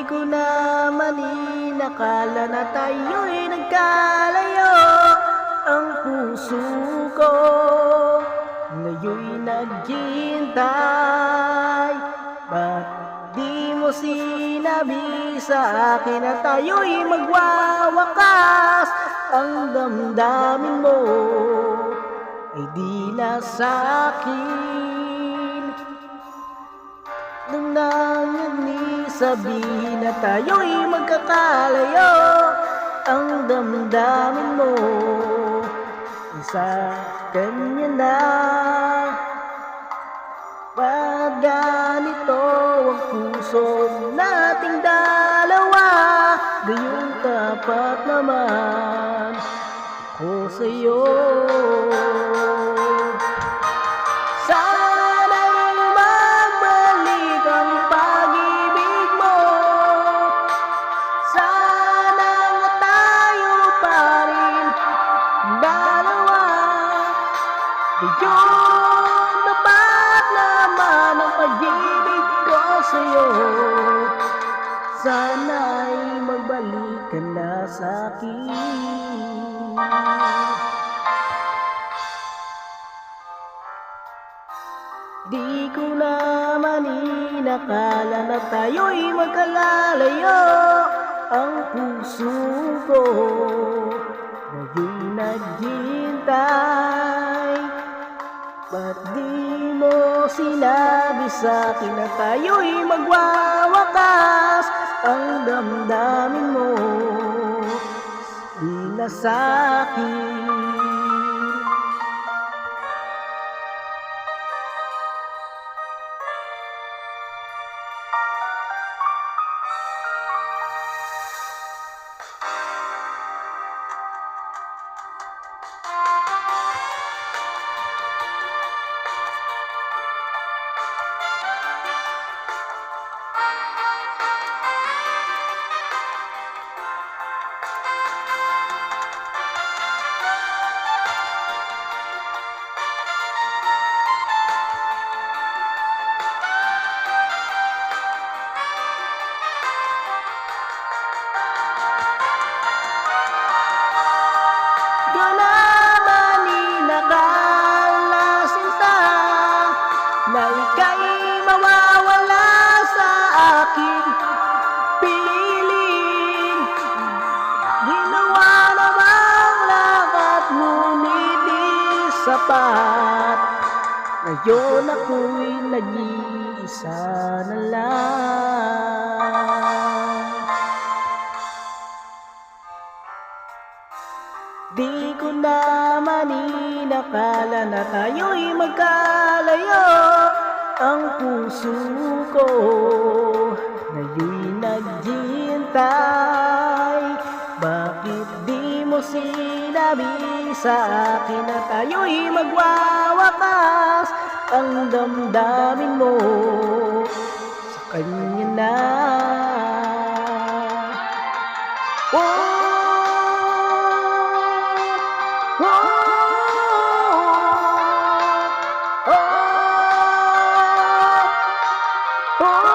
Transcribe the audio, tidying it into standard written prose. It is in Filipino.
ko naman inakala na tayo'y nagkalayo. Ang puso ko ngayon'y naghihintay. Ba't di mo sinabi sa akin na tayo'y magwawakas? Ang damdamin mo ay di na sa'kin. Nang nangyari sabihin na tayo'y magkakalayo, ang damdamin mo ay sa kanya na. Ba't ganito ang puso nating dalawa? Gayong tapat naman ako sa'yo. Sana'y magbalik ang pag-ibig mo. Sana nga tayo pa rin dalawa. Gayong tapat naman ang pag-ibig ko sa'yo. Sana'y magbalik ka na sa'kin. Di ko naman inakala na tayo'y magkalalayo. Ang puso ko ngayon'y naghihintay. Ba't di mo sinabi sa'kin na tayo'y magwawakas? Ang damdamin mo di na sa'kin. Na ika'y mawawala sa aking piling. Ginawa namang lahat ngunit di sapat. Ngayon ako'y nag-iisa na lang. Di ko naman inakala na tayo'y magkalayo. Ang puso ko ngayon'y naghihintay. Bakit di mo sinabi sa akin na tayo'y magwawakas? Ang damdamin mo sa kanya na. Oh! Oh!